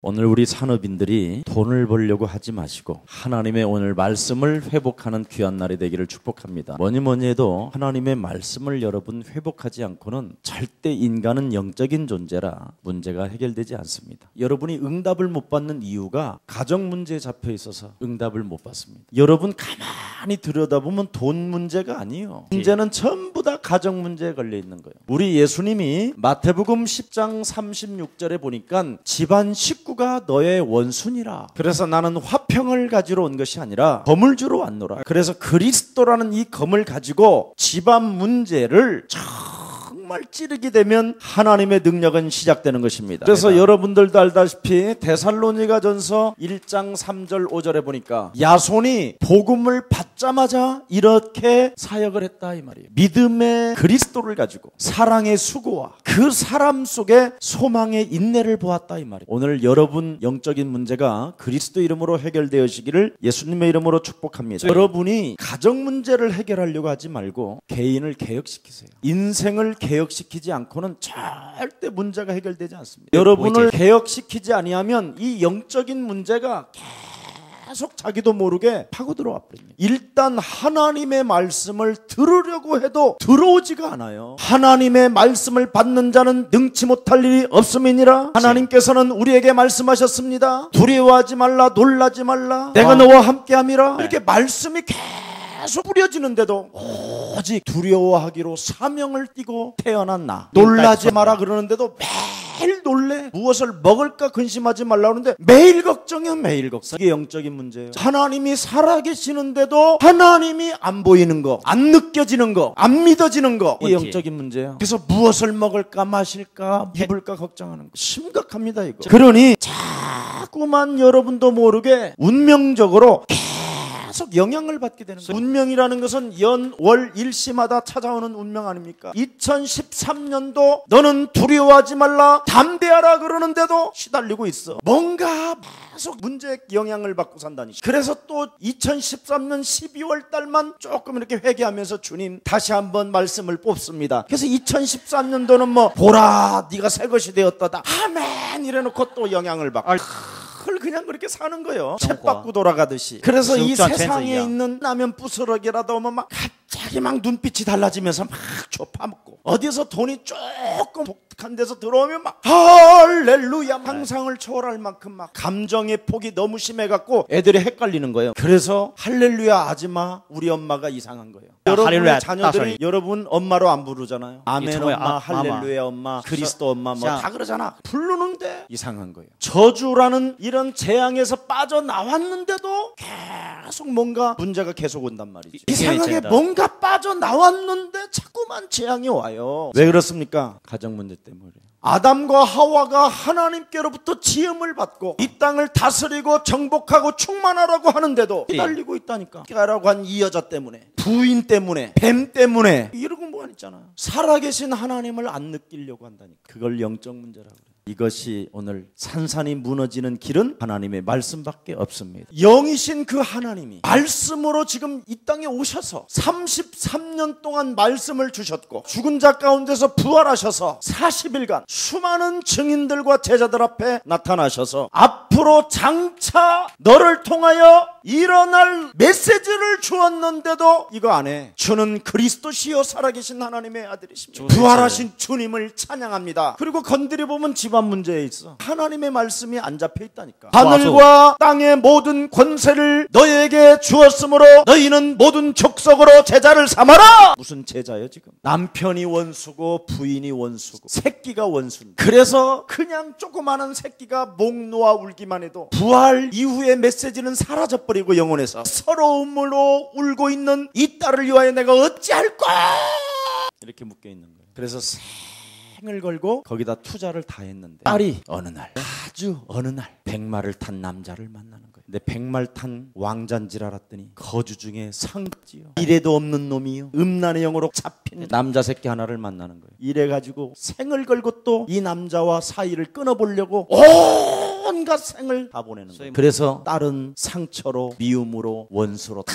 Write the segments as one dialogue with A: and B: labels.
A: 오늘 우리 산업인들이 돈을 벌려고 하지 마시고 하나님의 오늘 말씀을 회복하는 귀한 날이 되기를 축복합니다. 뭐니 해도 하나님의 말씀을 여러분 회복하지 않고는 절대 인간은 영적인 존재라 문제가 해결되지 않습니다. 여러분이 응답을 못 받는 이유가 가정 문제에 잡혀 있어서 응답을 못 받습니다. 여러분 가만히 들여다보면 돈 문제가 아니에요. 문제는 전부 다 가정 문제에 걸려 있는 거예요. 우리 예수님이 마태복음 10장 36절에 보니까 집안 식구가 너의 원수니라. 그래서 나는 화평을 가지러 온 것이 아니라 검을 주러 왔노라. 그래서 그리스도라는 이 검을 가지고 집안 문제를 정말 찌르게 되면 하나님의 능력은 시작되는 것입니다. 그래서 여러분들도 알다시피 데살로니가전서 1장 3절 5절에 보니까 야손이 복음을 받자마자 이렇게 사역을 했다 이 말이에요. 믿음의 그리스도를 가지고 사랑의 수고와 그 사람 속에 소망의 인내를 보았다 이 말이에요. 오늘 여러분 영적인 문제가 그리스도 이름으로 해결되어지기를 예수님의 이름으로 축복합니다. 여러분이 가정 문제를 해결하려고 하지 말고 개인을 개혁시키세요. 인생을 개혁시키지 않고는 절대 문제가 해결되지 않습니다. 여러분을 개혁시키지 아니하면 이 영적인 문제가 계속 자기도 모르게 파고들어와 버립니다. 일단 하나님의 말씀을 들으려고 해도 들어오지가 않아요. 하나님의 말씀을 받는 자는 능치 못할 일이 없음이니라. 하나님께서는 우리에게 말씀하셨습니다. 두려워하지 말라, 놀라지 말라, 내가 너와 함께함이라. 이렇게 말씀이 계속 뿌려지는데도 오직 두려워하기로 사명을 띠고 태어난 나, 놀라지 마라 그러는데도 매일 놀래. 무엇을 먹을까 근심하지 말라 그러는데 매일 걱정이야, 매일 걱정. 이게 영적인 문제예요. 하나님이 살아계시는데도 하나님이 안 보이는 거, 안 느껴지는 거, 안 믿어지는 거, 이게 영적인 문제예요. 그래서 무엇을 먹을까 마실까 입을까 걱정하는 거 심각합니다 이거. 그러니 자꾸만 여러분도 모르게 운명적으로 계속 영향을 받게 되는 거예요. 운명이라는 것은 연, 월, 일시마다 찾아오는 운명 아닙니까? 2013년도 너는 두려워하지 말라, 담대하라 그러는데도 시달리고 있어. 뭔가 계속 문제에 영향을 받고 산다니. 그래서 또 2013년 12월 달만 조금 이렇게 회개하면서 주님 다시 한번 말씀을 뽑습니다. 그래서 2013년도는 뭐 보라 네가 새 것이 되었다다 아멘 이래놓고 또 영향을 받고 그냥 그렇게 사는 거예요. 책 받고 돌아가듯이. 그래서 이 세상에 있는 라면 부스러기라도 오면 막 갑자기 막 눈빛이 달라지면서 막 줘파먹고, 어디서 돈이 조금 독특한 데서 들어오면 막 할렐루야 상상을 초월할 만큼 막 감정의 폭이 너무 심해갖고 애들이 헷갈리는 거예요. 그래서 할렐루야 하지마 우리 엄마가 이상한 거예요. 여러분의 자녀들이 여러분 엄마로 안 부르잖아요. 아멘 엄마, 할렐루야 엄마, 그리스도 엄마 뭐 다 그러잖아. 부르는데 이상한 거예요. 저주라는 이런 재앙에서 빠져나왔는데도 계속 뭔가 문제가 계속 온단 말이죠. 이상하게 뭔가 빠져나왔는데 자꾸만 재앙이 와요. 왜 그렇습니까? 가정 문제 때문에. 아담과 하와가 하나님께로부터 지음을 받고 이 땅을 다스리고 정복하고 충만하라고 하는데도 기다리고 있다니까. 라고 한 이 여자 때문에, 부인 때문에, 뱀 때문에 이러고 뭐가 있잖아. 살아계신 하나님을 안 느끼려고 한다니까. 그걸 영적 문제라고 그래요. 이것이 오늘 산산이 무너지는 길은 하나님의 말씀밖에 없습니다. 영이신 그 하나님이 말씀으로 지금 이 땅에 오셔서 33년 동안 말씀을 주셨고 죽은 자 가운데서 부활하셔서 40일간 수많은 증인들과 제자들 앞에 나타나셔서 앞으로 장차 너를 통하여 일어날 메시지를 주었는데도 이거 안 해. 주는 그리스도시요 살아계신 하나님의 아들이십니다. 부활하신 주님을 찬양합니다. 그리고 건드려보면 집안 문제에 있어. 하나님의 말씀이 안 잡혀 있다니까. 하늘과 땅의 모든 권세를 너희에게 주었으므로 너희는 모든 족속으로 제자를 삼아라. 무슨 제자예요 지금? 남편이 원수고 부인이 원수고 새끼가 원수인데, 그래서 그냥 조그마한 새끼가 목 놓아 울기만 해도 부활 이후의 메시지는 사라져버리고 영혼에서 서러움으로 울고 있는 이 딸을 위하여 내가 어찌할까 이렇게 묶여있는 거예요. 그래서 생을 걸고 거기다 투자를 다 했는데 딸이 어느 날, 아주 어느 날 백마를 탄 남자를 만나는 거예요. 근데 백말 탄 왕자인 줄 알았더니 거주 중에 상지요. 이래도 없는 놈이요. 음란의 영으로 잡힌 남자 새끼 하나를 만나는 거예요. 이래가지고 생을 걸고 또 이 남자와 사이를 끊어보려고 온갖 생을 다 보내는 거예요. 그래서 딸은 상처로, 미움으로, 원수로 다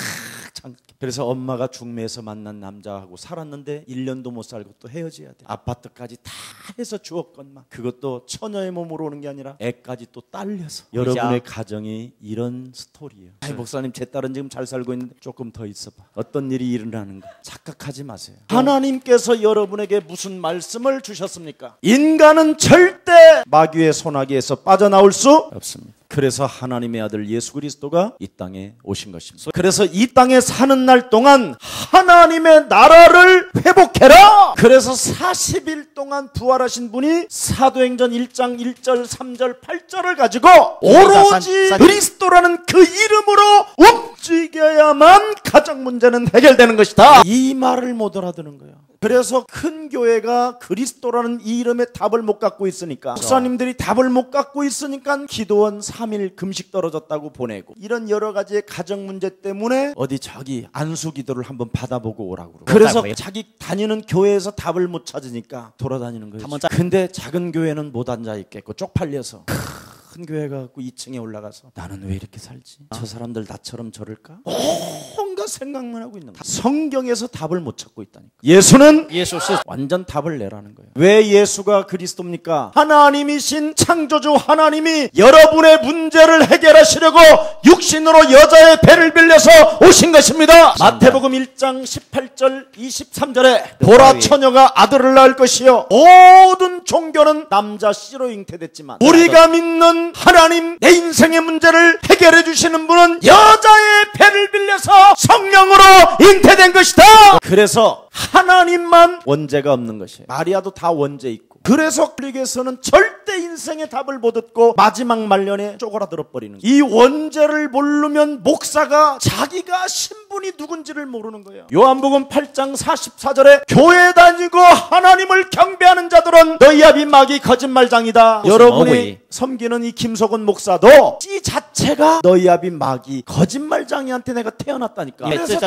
A: 않게. 그래서 엄마가 중매에서 만난 남자하고 살았는데 1년도 못 살고 또 헤어져야 돼. 아파트까지 다 해서 주었건만 그것도 처녀의 몸으로 오는 게 아니라 애까지 또 딸려서. 여러분의 가정이 이런 스토리예요. 아이, 목사님 제 딸은 지금 잘 살고 있는데 조금 더 있어봐. 어떤 일이 일어나는가 착각하지 마세요. 하나님께서 여러분에게 무슨 말씀을 주셨습니까? 인간은 절대 마귀의 손아귀에서 빠져나올 수 없습니다. 그래서 하나님의 아들 예수 그리스도가 이 땅에 오신 것입니다. 그래서 이 땅에 사는 날 동안 하나님의 나라를 회복해라. 그래서 40일 동안 부활하신 분이 사도행전 1장 1절 3절 8절을 가지고 오로지 그리스도라는 그 이름으로 움직여야만 가정 문제는 해결되는 것이다. 이 말을 못 알아듣는 거예요. 그래서 큰 교회가 그리스도라는 이 이름의 답을 못 갖고 있으니까, 목사님들이 답을 못 갖고 있으니까 기도원 3일 금식 떨어졌다고 보내고, 이런 여러 가지의 가정 문제 때문에 어디 저기 안수 기도를 한번 받아보고 오라고 그러고, 그래서 자기 다니는 교회에서 답을 못 찾으니까 돌아다니는 거예요. 근데 작은 교회는 못 앉아 있겠고 쪽팔려서 큰 교회 가고 2층에 올라가서 나는 왜 이렇게 살지? 저 사람들 나처럼 저럴까? 온갖 생각만 하고 있는 거야. 성경에서 답을 못 찾고 있다니까. 예수는 완전 답을 내라는 거예요. 왜 예수가 그리스도입니까? 하나님이신 창조주 하나님이 여러분의 문제를 해결하시려고 육신으로 여자의 배를 빌려서 오신 것입니다. 마태복음 1장 18절 23절에 보라 처녀가 아들을 낳을 것이요 모든 종교는 남자 씨로 잉태됐지만 우리가 믿는 하나님, 내 인생의 문제를 해결해 주시는 분은 여자의 배를 빌려서 성령으로 잉태된 것이다. 그래서 하나님만 원죄가 없는 것이에요. 마리아도 다 원죄 있고. 그래서 그리스도에서는 절대 인생의 답을 못 얻고 마지막 말년에 쪼그라들어 버리는 거예요. 이 원죄를 모르면 목사가 자기가 신분이 누군지를 모르는 거예요. 요한복음 8장 44절에 교회 다니고 하나님을 경배하는 자들은 너희 아비 마귀 거짓말장이다. 여러분이 섬기는 이 김석원 목사도 이 자체가 너희 아비 마귀 거짓말장이한테 내가 태어났다니까. 그래서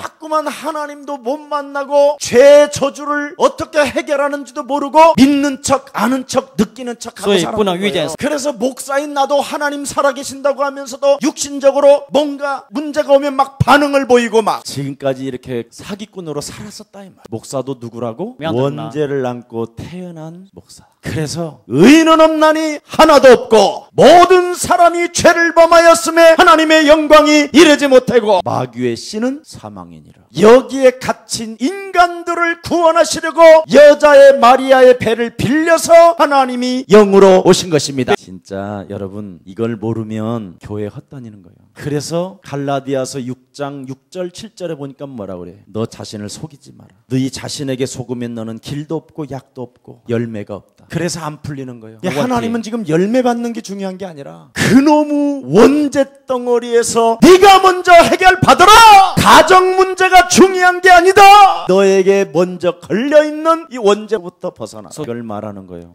A: 자꾸만 하나님도 못 만나고 죄의 저주를 어떻게 해결하는지도 모르고 믿는 척 아는 척 느끼는 척하고 살아가는 거예요. 그래서 목사인 나도 하나님 살아계신다고 하면서도 육신적으로 뭔가 문제가 오면 막 반응을 보이고 막 지금까지 이렇게 사기꾼으로 살았었다 이 말. 목사도 누구라고? 원죄를 안고 태어난 목사. 그래서 의인은 없나니 하나도 없고 모든 사람이 죄를 범하였음에 하나님의 영광이 이르지 못하고 마귀의 씨는 사망이니라. 여기에 갇힌 인간들을 구원하시려고 여자의 마리아의 배를 빌려서 하나님이 영으로 오신 것입니다. 진짜 여러분 이걸 모르면 교회 헛다니는 거예요. 그래서 갈라디아서 6장 6절 7절에 보니까 뭐라 그래? 너 자신을 속이지 마라. 너희 자신에게 속으면 너는 길도 없고 약도 없고 열매가 없다. 그래서 안 풀리는 거예요. 하나님은 지금 열매 받는 게 중요한 게 아니라 그놈의 원죄 덩어리에서 네가 먼저 해결받아라. 가정 문제가 중요한 게 아니다. 너에게 먼저 걸려있는 이 원죄부터 벗어나서 이걸 말하는 거예요.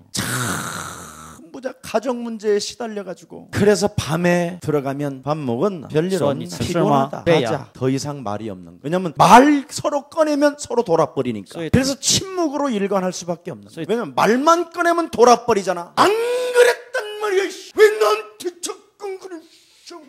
A: 가정 문제에 시달려가지고 그래서 밤에 들어가면 밥 먹은 별일 없나 피곤하다 가자. 더 이상 말이 없는 거예요. 왜냐면 말 서로 꺼내면 서로 돌아버리니까. 그래서 침묵으로 일관할 수밖에 없는 거예요. 왜냐면 말만 꺼내면 돌아버리잖아. 안 그랬단 말이야. 왜 나한테 자꾸 그랬어.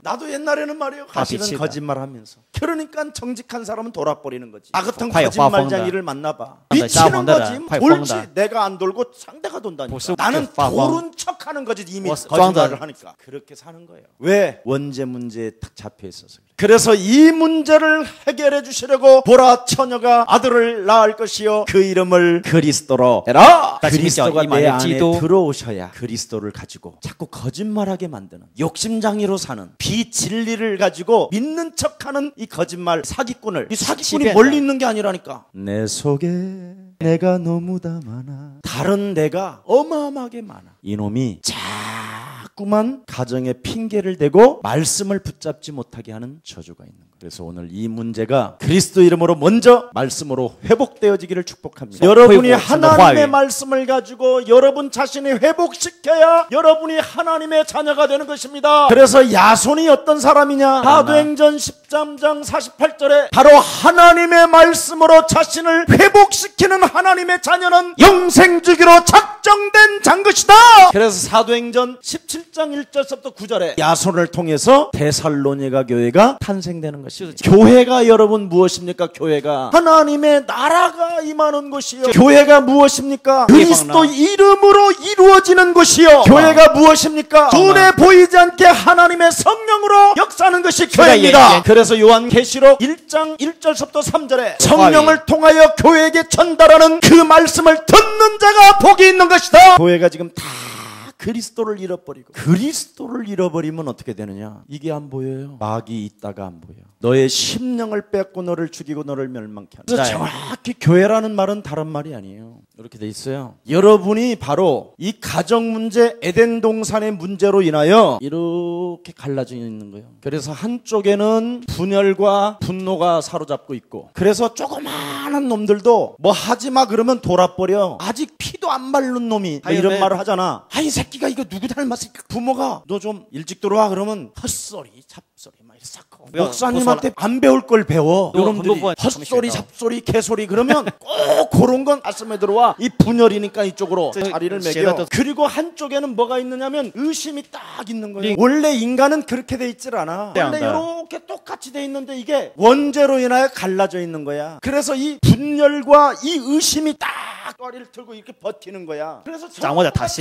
A: 나도 옛날에는 말이에요. 사실은 거짓말하면서. 그러니까 정직한 사람은 돌아버리는 거지. 나 같은 거짓말쟁이를 만나봐. 미치는 거지. 돌지. 내가 안 돌고 상대가 돈다니까. 나는 도른 척하는 거지. 이미 거짓말을 하니까. 그렇게 사는 거예요. 왜? 원죄 문제에 딱 잡혀 있어서 그래. 그래서 이 문제를 해결해 주시려고 보라 처녀가 아들을 낳을 것이요 그 이름을 그리스도로 해라. 그리스도가 내 안에 들어오셔야 그리스도를 가지고 자꾸 거짓말하게 만드는 욕심장애로 사는 비진리를 가지고 믿는 척하는 이 거짓말 사기꾼을, 이 사기꾼이 멀리 있는 게 아니라니까. 내 속에 내가 너무나 많아. 다른 내가 어마어마하게 많아. 이놈이 자꾸만 가정에 핑계를 대고 말씀을 붙잡지 못하게 하는 저주가 있는 거예요. 그래서 오늘 이 문제가 그리스도 이름으로 먼저 말씀으로 회복되어지기를 축복합니다. 여러분이 하나님의 말씀을 가지고 여러분 자신이 회복시켜야 여러분이 하나님의 자녀가 되는 것입니다. 그래서 야손이 어떤 사람이냐? 사도행전 10장 13장 48절에 바로 하나님의 말씀으로 자신을 회복시키는 하나님의 자녀는 영생주기로 작정된 장 것이다. 그래서 사도행전 17장 1절부터 9절에 야손을 통해서 데살로니가 교회가 탄생되는 것입니다. 교회가 여러분 무엇입니까? 교회가 하나님의 나라가 임하는 곳이요. 교회가 무엇입니까? 그리스도 이름으로 이루어지는 곳이요. 교회가 무엇입니까? 눈에 보이지 않게 하나님의 성령으로 역사하는 것이 교회입니다. 그래서 요한계시록 1장 1절부터 3절에 성령을 통하여 교회에게 전달하는 그 말씀을 듣는 자가 복이 있는 것이다. 교회가 지금 다 그리스도를 잃어버리고, 그리스도를 잃어버리면 어떻게 되느냐? 이게 안 보여요. 마귀 있다가 안 보여. 너의 심령을 뺏고 너를 죽이고 너를 멸망케 하는. 그래서 정확히 교회라는 말은 다른 말이 아니에요. 이렇게 돼 있어요. 여러분이 바로 이 가정 문제, 에덴 동산의 문제로 인하여 이렇게 갈라져 있는 거예요. 그래서 한쪽에는 분열과 분노가 사로잡고 있고, 그래서 조그마한 놈들도 뭐 하지마 그러면 돌아버려. 아직 피도 안 마른 놈이 이런 말을 하잖아. 이 새끼가 이거 누구 닮았을까? 부모가 너 좀 일찍 들어와 그러면 헛소리 잡소리 막 이렇게 싹 목사님한테 안 배울 걸 배워. 여러분들이 헛소리 잡소리 개소리 그러면 꼭 그런 건 가슴에 들어와. 이 분열이니까 이쪽으로 자리를 매겨. 그리고 한쪽에는 뭐가 있느냐면 의심이 딱 있는 거예요. 원래 인간은 그렇게 돼 있질 않아. 원래 이렇게 똑같이 돼 있는데 이게 원죄로 인하여 갈라져 있는 거야. 그래서 이 분열과 이 의심이 딱 꼬리를 들고 이렇게 버티는 거야. 그래서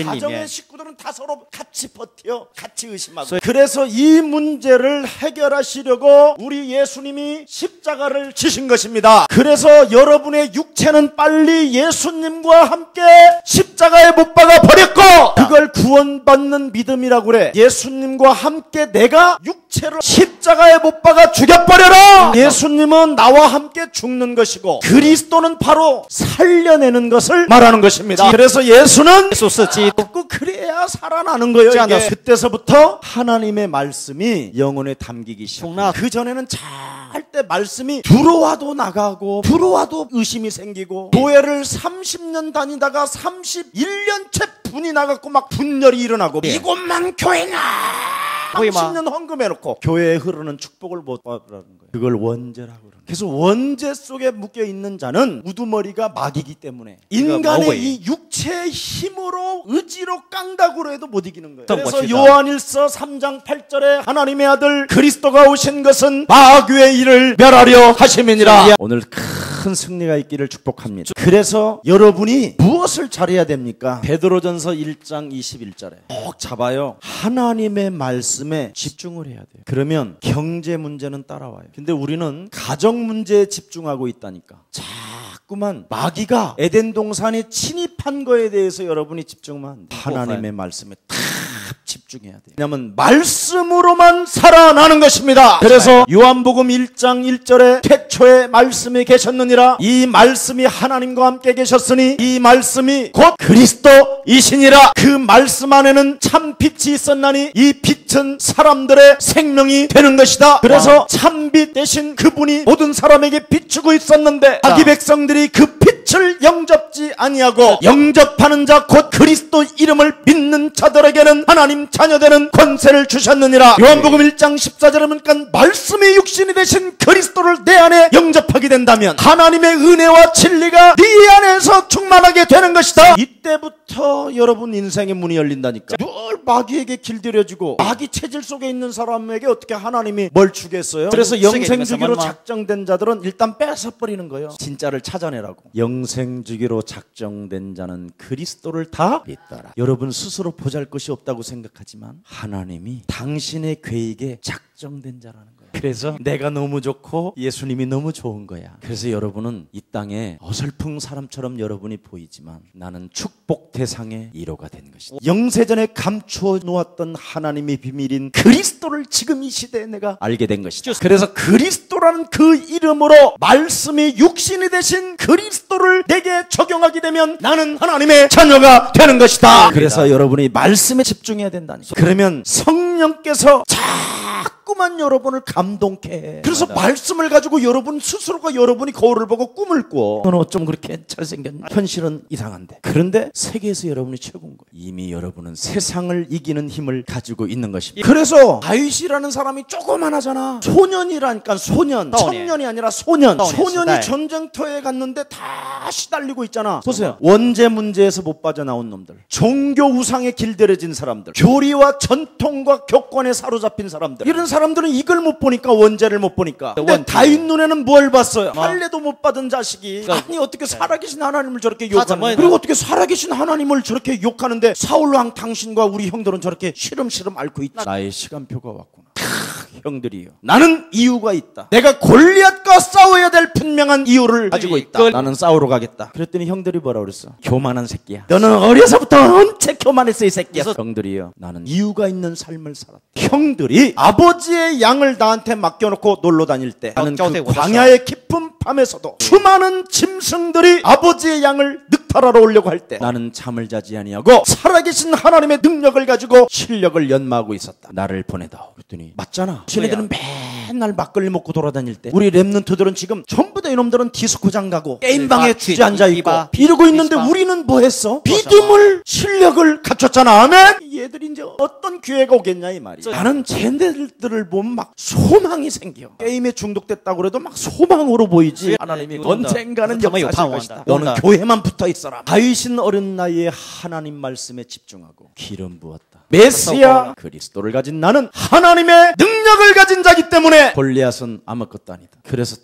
A: 가정의 식구들은 다 서로 같이 버텨, 같이 의심하고. 그래서 이 문제를 해결하시려고 우리 예수님이 십자가를 지신 것입니다. 그래서 여러분의 육체는 빨리 예수님과 함께 십자가에 못 박아 버렸고, 그걸 구원받는 믿음이라고 그래. 예수님과 함께 내가 육체를 십자가에 못 박아 죽여버려라. 예수님은 나와 함께 죽는 것이고, 그리스도는 바로 살려내는 것을 말하는 것입니다. 그래서 예수는 자꾸 그래야 살아나는 거예요. 이게. 그때서부터 하나님의 말씀이 영혼에 담기기 시작합니다. 그 전에는 절대 말씀이 들어와도 나가고 들어와도 의심이 생기고, 교회를 30년 다니다가 31년째 분이 나갔고 막 분열이 일어나고, 이곳만 교회냐 30년 헌금해놓고 교회에 흐르는 축복을 못 받으라는 거예요. 그걸 원죄라고 그러는. 그래서 원죄 속에 묶여있는 자는 우두머리가 마귀이기 때문에 인간의 이 육체의 힘으로 의지로 깡다구로 해도 못 이기는 거예요. 그래서 요한일서 3장 8절에 하나님의 아들 그리스도가 오신 것은 마귀의 일을 멸하려 하심이니라. 오늘 큰 승리가 있기를 축복합니다. 그래서 여러분이 무엇을 잘해야 됩니까? 베드로전서 1장 21절에 꼭 잡아요. 하나님의 말씀에 집중을 해야 돼요. 그러면 경제 문제는 따라와요. 근데 우리는 가정 문제에 집중하고 있다니까. 자꾸만 마귀가 에덴 동산에 침입한 거에 대해서 여러분이 집중하면 안 돼요. 하나님의 말씀에 딱 집중해야 돼요. 왜냐하면 말씀으로만 살아나는 것입니다. 그래서 요한복음 1장 1절에 태초에 말씀이 계셨느니라. 이 말씀이 하나님과 함께 계셨으니 이 말씀이 곧 그리스도이시니라. 그 말씀 안에는 참 빛이 있었나니 이 빛은 사람들의 생명이 되는 것이다. 그래서 참빛 대신 그분이 모든 사람에게 비추고 있었는데 자기 백성들이 그 빛을 영접지 아니하고, 영접하는 자 곧 그리스도 이름을 믿는 자들에게는 하나님 자녀되는 권세를 주셨느니라. 요한복음 1장 14절에 보니까 말씀이 육신이 되신 그리스도를 내 안에 영접하게 된다면 하나님의 은혜와 진리가 네 안에서 충만하게 되는 것이다. 이때부터 여러분 인생의 문이 열린다니까. 늘 마귀에게 길들여지고 마귀 체질 속에 있는 사람에게 어떻게 하나님이 뭘 주겠어요? 그래서 영생주기로 작정된 자들은 일단 뺏어버리는 거예요. 진짜를 찾아내라고. 영생주기로 작정된 자는 그리스도를 다 믿더라. 여러분 스스로 보잘것이 없다고 생각하지만 하나님이 당신의 계획에 작정된 자라는 거예요. 그래서 내가 너무 좋고 예수님이 너무 좋은 거야. 그래서 여러분은 이 땅에 어설픈 사람처럼 여러분이 보이지만 나는 축복 대상의 1호가 된 것이다. 영세전에 감추어 놓았던 하나님의 비밀인 그리스도를 지금 이 시대에 내가 알게 된 것이다. 그래서 그리스도라는 그 이름으로 말씀이 육신이 되신 그리스도를 내게 적용하게 되면 나는 하나님의 자녀가 되는 것이다. 그래서 여러분이 말씀에 집중해야 된다니까. 그러면 성령께서 자꾸 자꾸만 여러분을 감동케 해. 그래서 말씀을 가지고 여러분 스스로가 여러분이 거울을 보고 꿈을 꿔. 너는 어쩜 그렇게 잘생겼냐? 현실은 이상한데. 그런데 세계에서 여러분이 최고인 거예요. 이미 여러분은 세상을 이기는 힘을 가지고 있는 것입니다. 그래서 다윗이라는 사람이 조그만하잖아. 소년이라니까 소년. 청년이 아니라 소년. 소년이 전쟁터에 갔는데 다 시달리고 있잖아. 보세요. 원죄 문제에서 못 빠져나온 놈들, 종교 우상에 길들여진 사람들, 교리와 전통과 교권에 사로잡힌 사람들, 이런 사람들은 이걸 못 보니까 원죄를 못 보니까. 근데 다윗 눈에는 뭘 봤어요? 할례도 못 받은 자식이 아니 어떻게 살아계신 하나님을 저렇게 욕하는, 그리고 어떻게 살아계신 하나님을 저렇게 욕하는데 사울왕 당신과 우리 형들은 저렇게 시름시름 앓고 있다. 나의 시간표가 왔구나. 형들이요, 나는 이유가 있다. 내가 골리앗과 싸워야 될 분명한 이유를 가지고 있다. 나는 싸우러 가겠다. 그랬더니 형들이 뭐라 그랬어? 교만한 새끼야. 너는 어려서부터 엄청 교만했어 이 새끼야. 형들이요, 나는 이유가 있는 삶을 살았다. 형들이 아버지의 양을 나한테 맡겨놓고 놀러 다닐 때 나는 그 광야의 깊은 밤에서도 수많은 짐승들이 아버지의 양을 늑탈하러 오려고 할 때 나는 잠을 자지 아니하고 살아계신 하나님의 능력을 가지고 실력을 연마하고 있었다. 나를 보내다오. 그랬더니 맞잖아. 쟤네들은 맨날 막걸리 먹고 돌아다닐 때 우리 랩런트들은 지금 전부 다 이놈들은 디스코장 가고 게임방에 주저앉아 있고 이러고 있는데 우리는 뭐 했어? 믿음을 실력을 갖췄잖아. 아멘. 얘들이 이제 어떤 기회가 오겠냐 이 말이야. 나는 쟤네들을 보면 막 소망이 생겨. 게임에 중독됐다고 그래도 막 소망으로 보이지. 하나님이 언젠가는 역사하실 것이다. 너는 교회만 붙어 있어라. 다윗은 어린 나이에 하나님 말씀에 집중하고 기름 부었다. 메시아 그리스도를 가진 나는 하나님의 능력을 가진 자기 때문에 골리앗은 아무것도 아니다. 그래서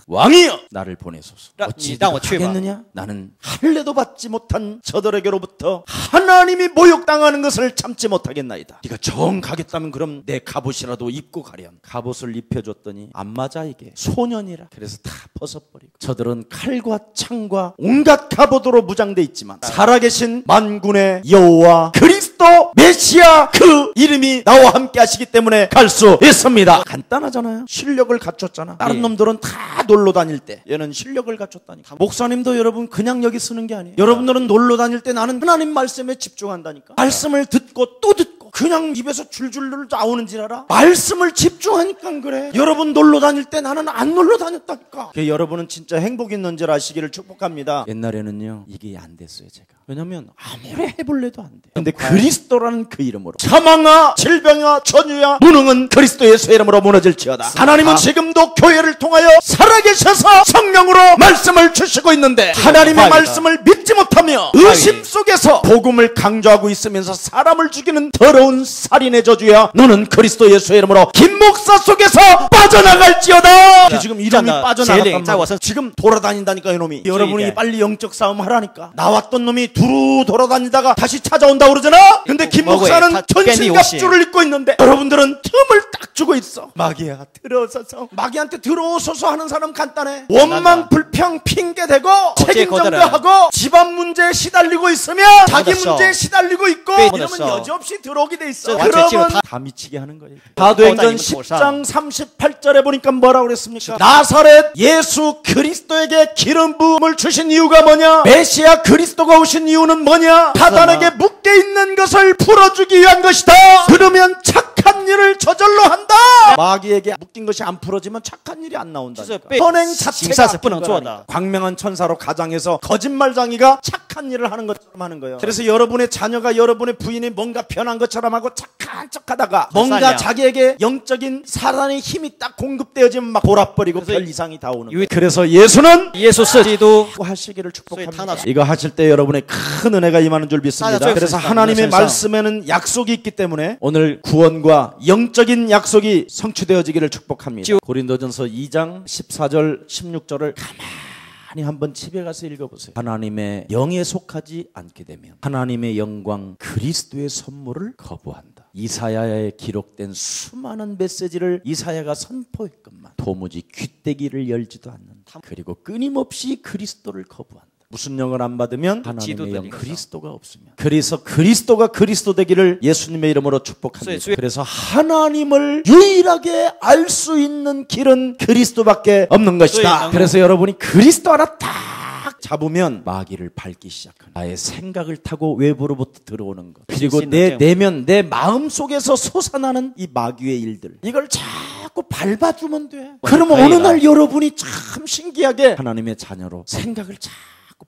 A: 왕이여 나를 보내소서. 어찌 하겠느냐? 나는 할례도 받지 못한 저들에게로부터 하나님이 모욕당하는 것을 참지 못하겠나이다. 네가 정 가겠다면 그럼 내 갑옷이라도 입고 가련. 갑옷을 입혀줬더니 안 맞아 이게. 소년이라. 그래서 다 벗어버리고. 저들은 칼과 창과 온갖 갑옷으로 무장돼 있지만 살아계신 만군의 여호와 그리스도 메시아 그 이름이 나와 함께 하시기 때문에 갈 수 있습니다. 간단하잖아요. 실력을 갖췄잖아. 다른 놈들은 다 놀러 다닐 때 얘는 실력을 갖췄다니까. 목사님도 여러분 그냥 여기 쓰는 게 아니에요. 여러분들은 놀러 다닐 때 나는 하나님 말씀에 집중한다니까. 말씀을 듣고 또 듣고 그냥 입에서 줄줄 나오는 줄 알아? 말씀을 집중하니까 그래. 여러분 놀러 다닐 때 나는 안 놀러 다녔다니까. 여러분은 진짜 행복 있는 줄 아시기를 축복합니다. 옛날에는요 이게 안 됐어요 제가. 왜냐면 아무리 해볼래도 안 돼. 근데 그리스도라는 그 이름으로 사망아 질병아 전유야 무능은 그리스도 예수의 이름으로 무너질지어다. 하나님은 지금도 교회를 통하여 살아계셔서 성령으로 말씀을 주시고 있는데 하나님의 말씀을 믿지 못하며 의심 속에서 복음을 강조하고 있으면서 사람을 죽이는 더러운 살인의 저주야. 너는 그리스도 예수의 이름으로 김 목사 속에서 빠져나갈지어다. 지금 이름이 빠져나갔단 말이야. 지금 돌아다닌다니까 이놈이. 여러분이 빨리 영적 싸움 하라니까. 나왔던 놈이 두루 돌아다니다가 다시 찾아온다고 그러잖아. 근데 김 목사는 전신갑주를 입고 있는데 여러분들은 틈을 딱 주고 있어. 마귀야 들어서서. 마귀한테 들어서서 하는 사람 간단해. 원망 불평 핑계대고 책임전가하고 집안 문제에 시달리고 있으면 자기 문제에 시달리고 있고 이러면 여지없이 들어오게 돼 있어. 그러면 다 미치게 하는 거예요. 사도행전 10장 38절에 보니까 뭐라고 그랬습니까? 나사렛 예수 그리스도에게 기름 부음을 주신 이유가 뭐냐? 메시아 그리스도가 오신 이유는 뭐냐? 사단에게 묶여 있는 것을 풀어주기 위한 것이다. 그러면 착한 일을 저절로 한다. 마귀에게 묶인 것이 안 풀어지면 착한 일이 안 나온다니까. 선행 자체가 광명한 천사로 가장해서 거짓말장이가 착한 일을 하는 것처럼 하는 거예요. 그래서 여러분의 자녀가 여러분의 부인이 뭔가 변한 것처럼 하고 착한 척하다가 뭔가 자기에게 영적인 사단의 힘이 딱 공급되어지면 막 돌아버리고 별 이상이 다 오는 거예요. 그래서 예수는 예수스리도 하시기를 축복합니다. 이거 하실 때 여러분의 큰 은혜가 임하는 줄 믿습니다. 그래서 하나님의 말씀에는 약속이 있기 때문에 오늘 구원과 영적인 약속이 성취되어지기를 축복합니다. 고린도전서 2장 14절 16절을 가만히 한번 집에 가서 읽어보세요. 하나님의 영에 속하지 않게 되면 하나님의 영광 그리스도의 선물을 거부한다. 이사야에 기록된 수많은 메시지를 이사야가 선포했건만 도무지 귓대기를 열지도 않는다. 그리고 끊임없이 그리스도를 거부한다. 무슨 영을 안 받으면 하나님의 영 그리스도가 없으면. 그래서 그리스도가 그리스도 되기를 예수님의 이름으로 축복합니다. 그래서 하나님을 유일하게 알 수 있는 길은 그리스도밖에 없는 것이다. 그래서 여러분이 그리스도 하나 딱 딱 잡으면 마귀를 밟기 시작하는, 나의 생각을 타고 외부로부터 들어오는 것, 그리고 내 내면, 내 마음속에서 솟아나는 이 마귀의 일들, 이걸 자꾸 밟아주면 돼. 그러면 어느 날 여러분이 참 신기하게 하나님의 자녀로 생각을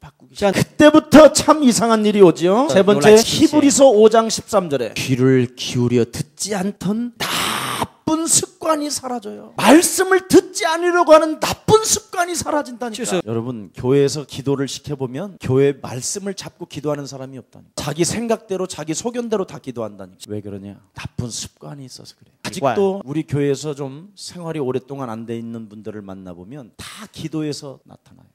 A: 바꾸기 시작. 그때부터 참 이상한 일이 오죠. 세 번째, 히브리서 5장 13절에 귀를 기울여 듣지 않던 나쁜 습관이 사라져요. 말씀을 듣지 않으려고 하는 나쁜 습관이 사라진다니까. 여러분, 교회에서 기도를 시켜보면 교회 말씀을 잡고 기도하는 사람이 없다니까. 자기 생각대로, 자기 소견대로 다 기도한다니까. 왜 그러냐? 나쁜 습관이 있어서 그래. 아직도 우리 교회에서 좀 생활이 오랫동안 안 돼 있는 분들을 만나보면 다 기도에서 나타나요.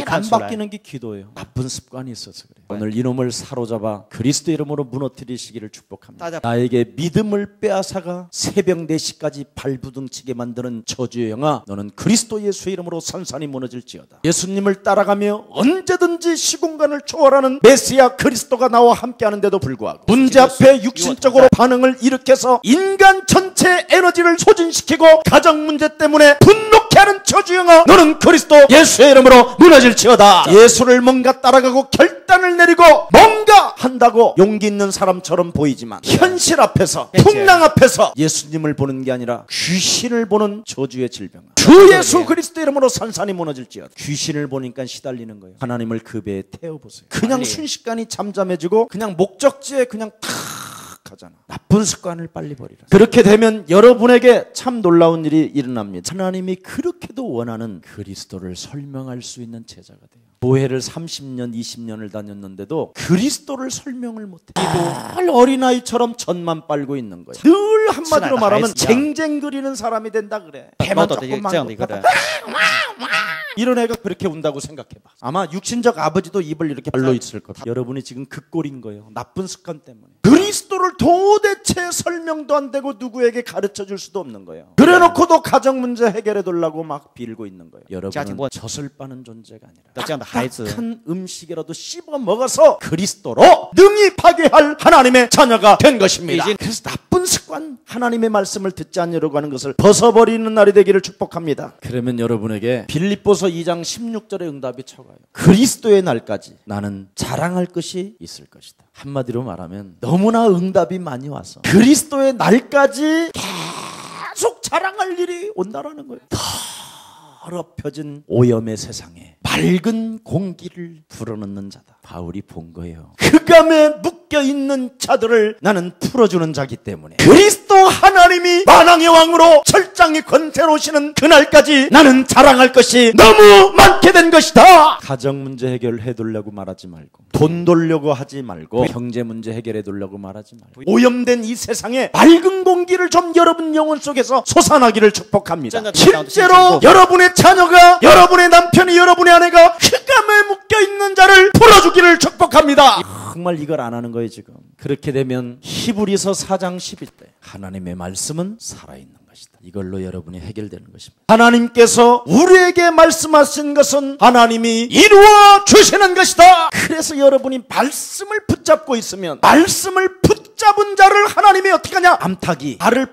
A: 안 바뀌는 게 기도예요. 나쁜 습관이 있어서 그래요. 오늘 이놈을 사로잡아 그리스도 이름으로 무너뜨리시기를 축복합니다. 나에게 믿음을 빼앗아가 새벽 4시까지 발부둥치게 만드는 저주의 영아, 너는 그리스도 예수의 이름으로 산산이 무너질지어다. 예수님을 따라가며 언제든지 시공간을 초월하는 메시아 그리스도가 나와 함께하는데도 불구하고 문제 앞에 육신적으로 반응을 일으켜서 인간 전체 에너지를 소진시키고 가정 문제 때문에 분노케 하는 저주의 영아, 너는 그리스도 예수의 이름으로 무너질지어다. 예수를 뭔가 따라가고 결단을 내리고 뭔가 한다고 용기 있는 사람처럼 보이지만 현실 앞에서, 풍랑 앞에서 예수님을 보는 게 아니라 귀신을 보는 저주의 질병, 주 예수 그리스도 이름으로 산산이 무너질지어다. 귀신을 보니까 시달리는 거예요. 하나님을 그 배에 태워보세요. 그냥 순식간에 잠잠해지고 그냥 목적지에 그냥 탁 하잖아. 나쁜 습관을 빨리 버리라. 그렇게 되면 여러분에게 참 놀라운 일이 일어납니다. 하나님이 그렇게도 원하는 그리스도를 설명할 수 있는 제자가 돼요. 교회를 30년, 20년을 다녔는데도 그리스도를 설명을 못해. 늘 어린아이처럼 전만 빨고 있는 거야. 늘 한마디로 말하면 쟁쟁거리는 사람이 된다 그래. 배만 조금만 이런 애가 그렇게 운다고 생각해봐. 아마 육신적 아버지도 입을 이렇게 벌려 있을 거다. 여러분이 지금 그 꼴인 거예요. 나쁜 습관 때문에. 그리스도를 도대체 설명도 안 되고 누구에게 가르쳐 줄 수도 없는 거예요. 그래놓고도 가정 문제 해결해 달라고 막 빌고 있는 거예요. 여러분은 젖을 빠는 존재가 아니라 딱딱한 음식이라도 씹어 먹어서 그리스도로 능히 파괴할 하나님의 자녀가 된 것입니다. 그래서 나쁜 습관, 하나님의 말씀을 듣지 않으려고 하는 것을 벗어버리는 날이 되기를 축복합니다. 그러면 여러분에게 빌립보서 2장 16절의 응답이 쳐가요. 그리스도의 날까지 나는 자랑할 것이 있을 것이다. 한마디로 말하면 너무나 응답이 많이 와서 그리스도의 날까지 계속 자랑할 일이 온다라는 거예요. 더럽혀진 오염의 세상에 맑은 공기를 불어넣는 자다. 바울이 본 거예요. 흑암에 묶여있는 자들을 나는 풀어주는 자기 때문에 그리스도 하나님이 만왕의 왕으로 철장의 권세로 오시는 그날까지 나는 자랑할 것이 너무 많게 된 것이다. 가정 문제 해결해 두려고 말하지 말고, 돈 돌려고 하지 말고, 경제 문제 해결해 두려고 말하지 말고, 오염된 이 세상에 맑은 공기를 좀 여러분 영혼 속에서 솟아나기를 축복합니다. 실제로 여러분의 자녀가, 여러분의 남편이, 여러분의 아내가 흑암에 묶여있는 자를 풀어주기를 축복합니다. 정말 이걸 안 하는 거예요 지금. 그렇게 되면 히브리서 4장 11대 하나님의 말씀은 살아있는 것이다. 이걸로 여러분이 해결되는 것입니다. 하나님께서 우리에게 말씀하신 것은 하나님이 이루어 주시는 것이다. 그래서 여러분이 말씀을 붙잡고 있으면, 말씀을 붙잡은 자를 하나님이 어떻게 하냐? 암탉이 알을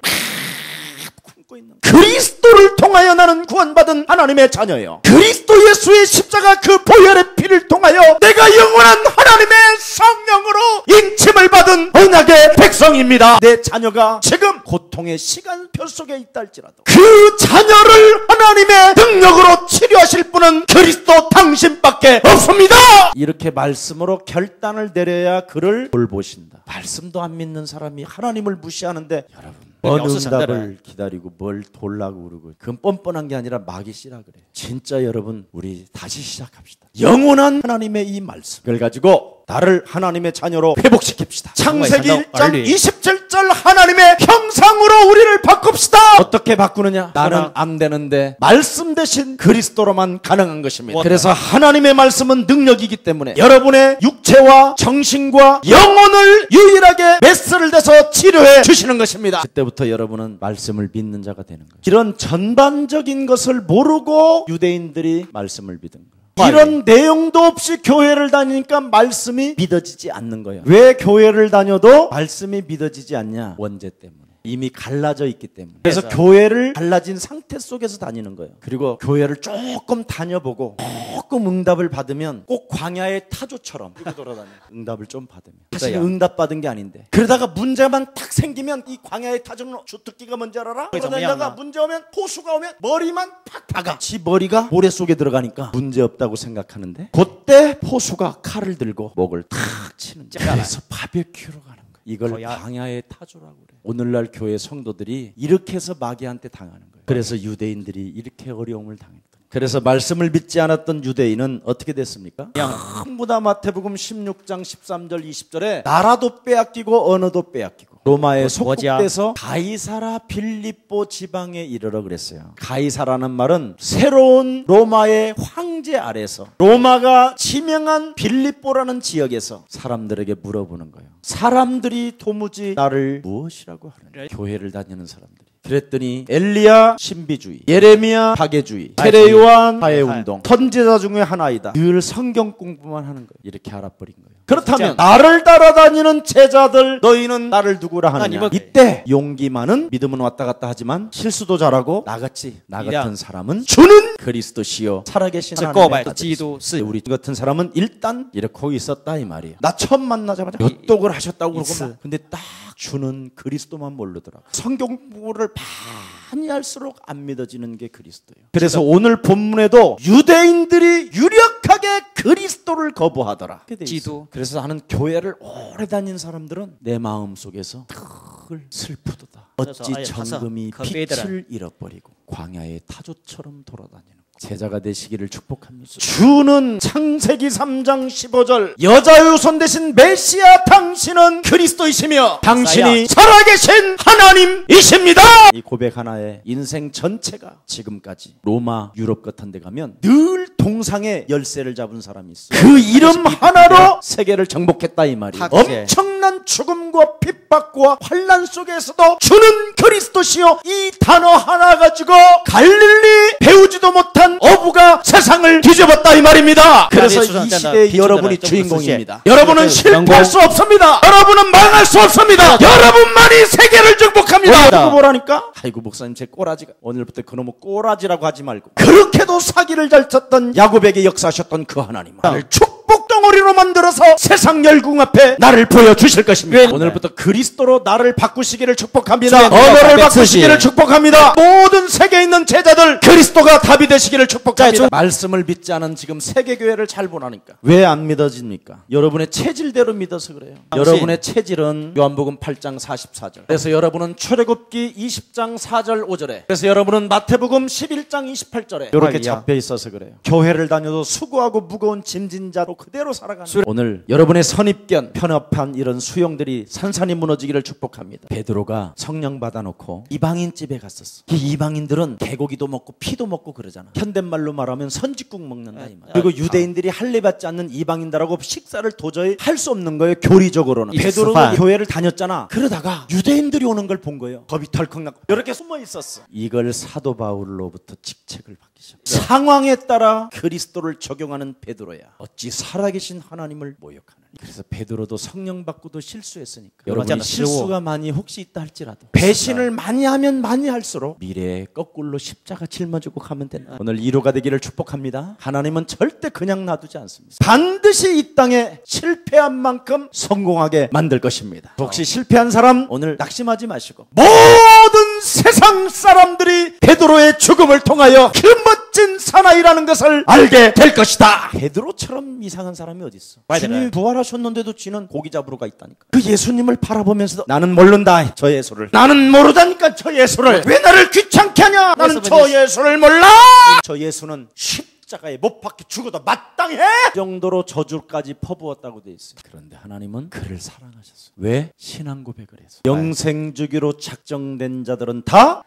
A: 그리스도를 통하여 나는 구원받은 하나님의 자녀예요. 그리스도 예수의 십자가 그 보혈의 피를 통하여 내가 영원한 하나님의 성령으로 인침을 받은 언약의 백성입니다. 내 자녀가 지금 고통의 시간표 속에 있다 할지라도 그 자녀를 하나님의 능력으로 치료하실 분은 그리스도 당신밖에 없습니다. 이렇게 말씀으로 결단을 내려야 그를 돌보신다. 말씀도 안 믿는 사람이 하나님을 무시하는데 여러분 어느 응답을 기다리고 뭘 돌라고 그러고, 그건 뻔뻔한 게 아니라 마귀 씨라 그래. 진짜 여러분, 우리 다시 시작합시다. 영원한 하나님의 이 말씀, 그걸 가지고 나를 하나님의 자녀로 회복시킵시다. 창세기 1장 27절 하나님의 형상으로 우리를 바꿉시다. 어떻게 바꾸느냐? 나는 안 되는데 말씀 대신 그리스도로만 가능한 것입니다. 그래서 하나님의 말씀은 능력이기 때문에 여러분의 육체와 정신과 영혼을 유일하게 메스를 대서 치료해 주시는 것입니다. 그때부터 여러분은 말씀을 믿는 자가 되는 거예요. 이런 전반적인 것을 모르고 유대인들이 말씀을 믿은 거예요. 이런 내용도 없이 교회를 다니니까 말씀이 믿어지지 않는 거예요. 왜 교회를 다녀도 말씀이 믿어지지 않냐? 원죄 때문에. 이미 갈라져 있기 때문에. 그래서 교회를 갈라진 상태 속에서 다니는 거예요. 그리고 교회를 조금 다녀보고 조금 응답을 받으면 꼭 광야의 타조처럼 이렇게 돌아다녀요. 응답을 좀 받으면. 사실 응답 받은 게 아닌데. 그러다가 문제만 탁 생기면 이 광야의 타조는 주특기가 뭔지 알아라? 그러다가 문제 오면 포수가 오면 머리만 팍 박아. 지 머리가 모래 속에 들어가니까 문제 없다고 생각하는데 그때 포수가 칼을 들고 목을 탁 치는 거예요. 그래서 바베큐로 가는 거예요. 이걸 광야의 타조라고 그래요. 오늘날 교회 성도들이 이렇게 해서 마귀한테 당하는 거예요. 그래서 유대인들이 이렇게 어려움을 당했다. 그래서 말씀을 믿지 않았던 유대인은 어떻게 됐습니까? 전부 다 마태복음 16장 13절 20절에 나라도 빼앗기고 언어도 빼앗기고 로마에 속국돼서 가이사라 빌립보 지방에 이르러 그랬어요. 가이사라는 말은 새로운 로마의 황제 아래서 로마가 지명한 빌립보라는 지역에서 사람들에게 물어보는 거예요. 사람들이 도무지 나를 무엇이라고 하느냐? 교회를 다니는 사람들이. 그랬더니 엘리야 신비주의, 예레미야 박해주의, 세례요한 화해운동, 선지자 중에 하나이다. 늘 성경 공부만 하는 거예요. 이렇게 알아버린 거예요. 그렇다면 나를 따라다니는 제자들 너희는 나를 누구라 하느냐? 이때 용기 많은 믿음은 왔다 갔다 하지만 실수도 잘하고 나 같은 사람은 주는 그리스도시요 살아계신 하나님의 아들이시오. 우리 같은 사람은 일단 이렇게 있었다 이 말이에요. 나 처음 만나자마자 몇 독을 하셨다고 그러고 근데 딱 주는 그리스도만 모르더라고. 성경 공부를 많이 할수록 안 믿어지는 게 그리스도예요. 그래서 오늘 본문에도 유대인들이 유력하게 그리스도를 거부하더라. 그래서 나는 교회를 오래 다닌 사람들은 내 마음 속에서 늘 슬프도다. 어찌 정금이 빛을 잃어버리고 광야의 타조처럼 돌아다니는 제자가 되시기를 축복합니다. 주는 창세기 3장 15절 여자유손 대신 메시아 당신은 그리스도이시며 당신이 살아계신 하나님이십니다. 이 고백 하나에 인생 전체가 지금까지 로마 유럽 같은 데 가면 늘 동상의 열쇠를 잡은 사람이 있어요. 그 이름 하나로 세계를 정복했다 이 말이에요. 엄청난 죽음과 핍박과 환난 속에서도 주는 그리스도시요 이 단어 하나 가지고 갈릴리 배우지도 못한 어부가 세상을 뒤집었다 이 말입니다. 그래서 이 시대의 여러분이 주인공입니다. 여러분은 실패할 수 없습니다. 여러분은 망할 수 없습니다. 여러분만이 세계를 정복합니다. 이거 뭐라니까? 아이고 목사님 제 꼬라지가 오늘부터 그놈의 꼬라지라고 하지 말고 그렇게도 사기를 잘 쳤던 야곱에게 역사하셨던 그 하나님 나를 축복덩어리로 만들어서 세상 열궁 앞에 나를 보여주실 것입니다. 오늘부터 그리스도로 나를 바꾸시기를 축복합니다. 언어를 바꾸시기를 축복합니다. 모든 세계에 있는 제자들 그리스도가 답이 되시기를 축복합니다. 말씀을 믿지 않은 지금 세계교회를 잘 보라니까 왜 안 믿어집니까? 여러분의 체질대로 믿어서 그래요. 여러분의 체질은 요한복음 8장 44절 그래서 여러분은 출애굽기 20장 4절 5절에 그래서 여러분은 마태복음 11장 28절에 이렇게 잡혀 있어서 그래요. 교회를 다녀도 수고하고 무거운 짐진 자로 그대로 살아가는 오늘 여러분의 선입견 편협한 이런 수용들이 산산이 무너지기를 축복합니다. 베드로가 성령 받아놓고 이방인 집에 갔었어. 이 이방인들은 개고기도 먹고 피도 먹고 그러잖아. 현대말로 말하면 선짓국 먹는다 이 말. 그리고 유대인들이 할례 받지 않는 이방인들하고 식사를 도저히 할 수 없는 거예요. 교리적으로는. 베드로가 교회를 다녔잖아. 그러다가 유대인들이 오는 걸 본 거예요. 겁이 덜컥 나고 이렇게 숨어 있었어. 이걸 사도 바울로부터 직책을 받기 시작했어. 상황에 따라 그리스도를 적용하는 베드로야 어찌 살아계신 하나님을 모욕하느냐. 그래서 베드로도 성령 받고도 실수했으니까 여러분이 실수가 많이 혹시 있다 할지라도 배신을 많이 하면 많이 할수록 미래에 거꾸로 십자가 짊어지고 가면 된다. 오늘 이루가 되기를 축복합니다. 하나님은 절대 그냥 놔두지 않습니다. 반드시 이 땅에 실패한 만큼 성공하게 만들 것입니다. 혹시 실패한 사람 오늘 낙심하지 마시고 모든 세상 사람들이 베드로의 죽음을 통하여 그 멋진 사나이라는 것을 알게 될 것이다. 베드로처럼 이상한 사람이 어디 있어? 주님이 부활하셨는데도 쥐는 고기 잡으러 가 있다니까. 그 예수님을 바라보면서도 나는 모른다 저 예수를. 나는 모르다니까 저 예수를. 왜 나를 귀찮게 하냐? 나는 저 예수를 몰라. 저 예수는 십자가에 못 박혀 죽어도 마땅해 정도로 저주까지 퍼부었다고 돼 있어요. 그런데 하나님은 그를 사랑하셨어요. 왜? 신앙 고백을 해서. 영생 주기로 작정된 자들은 다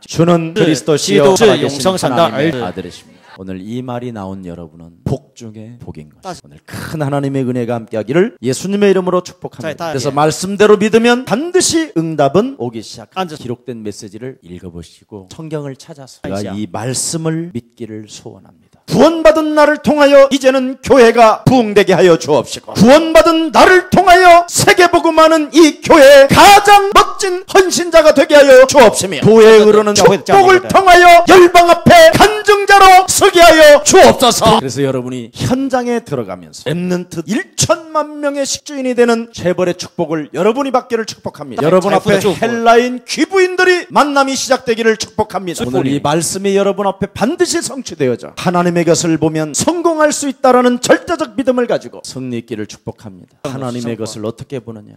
A: 주는 그리스도시요 살아계신 하나님의 아들이십니다. 오늘 이 말이 나온 여러분은 복 중에 복인 것입니다. 오늘 큰 하나님의 은혜가 함께하기를 예수님의 이름으로 축복합니다. 그래서 말씀대로 믿으면 반드시 응답은 오기 시작합니다. 기록된 메시지를 읽어보시고 성경을 찾아서 이 말씀을 믿기를 소원합니다. 구원받은 나를 통하여 이제는 교회가 부흥되게 하여 주옵시고 구원받은 나를 통하여 세계복음하는 이 교회에 가 가장 멋진 헌신자가 되게 하여 주옵시며 교회에 흐르는 축복을 통하여 열방 앞에 간증자로 서게 하여 주옵소서. 그래서 여러분이 현장에 들어가면서 렘넌트 1천만 명의 식주인이 되는 재벌의 축복을 여러분이 받기를 축복합니다. 여러분 앞에 헬라인 귀부인들이 만남이 시작되기를 축복합니다. 오늘 이 말씀이 여러분 앞에 반드시 성취되어져 하나님의 것을 보면 성공할 수 있다라는 절대적 믿음을 가지고 승리 있기를 축복합니다. 하나님의 것을 어떻게 보느냐?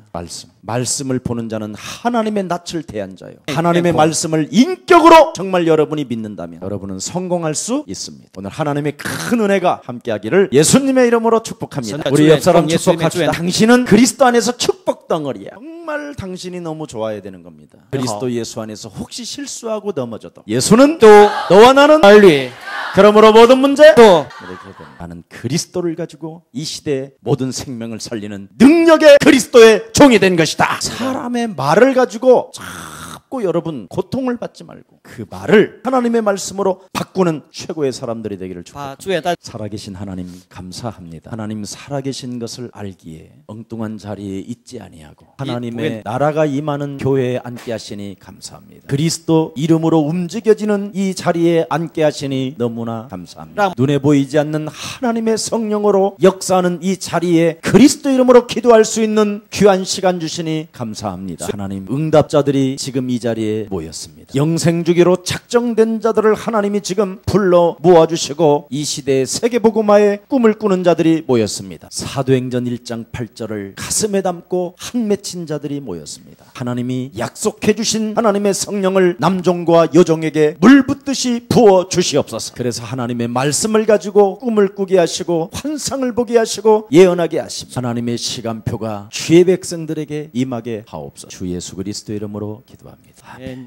A: 말씀을 보는 자는 하나님의 낯을 대한 자요. 하나님의 말씀을 인격으로 정말 여러분이 믿는다면 여러분은 성공할 수 있습니다. 오늘 하나님의 큰 은혜가 함께하기를 예수님의 이름으로 축복합니다. 우리 옆 사람 축복합시다. 당신은 그리스도 안에서 축복 덩어리야. 정말 당신이 너무 좋아야 되는 겁니다. 그리스도 예수 안에서 혹시 실수하고 넘어져도 예수는 또 너와 나는 알리. 그러므로 모든 문제 또 나는 그리스도를 가지고 이 시대의 모든 생명을 살리는 능력의 그리스도의 종이 된 것이다. 사람의 말을 가지고 자꾸 여러분 고통을 받지 말고 그 말을 하나님의 말씀으로 바꾸는 최고의 사람들이 되기를 축복합니다. 살아계신 하나님 감사합니다. 하나님 살아계신 것을 알기에 엉뚱한 자리에 있지 아니하고 하나님의 나라가 임하는 교회에 앉게 하시니 감사합니다. 그리스도 이름으로 움직여지는 이 자리에 앉게 하시니 너무나 감사합니다. 눈에 보이지 않는 하나님의 성령으로 역사하는 이 자리에 그리스도 이름으로 기도할 수 있는 귀한 시간 주시니 감사합니다. 하나님 응답자들이 지금 이 자리에 모였습니다. 영생주기로 작정된 자들을 하나님이 지금 불러 모아주시고 이 시대의 세계복음화의 꿈을 꾸는 자들이 모였습니다. 사도행전 1장 8절을 가슴에 담고 한 맺힌 자들이 모였습니다. 하나님이 약속해 주신 하나님의 성령을 남종과 여종에게 물 붓듯이 부어 주시옵소서. 그래서 하나님의 말씀을 가지고 꿈을 꾸게 하시고 환상을 보게 하시고 예언하게 하십니다. 하나님의 시간표가 주의 백성들에게 임하게 하옵소서. 주 예수 그리스도 이름으로 기도합니다. 아멘.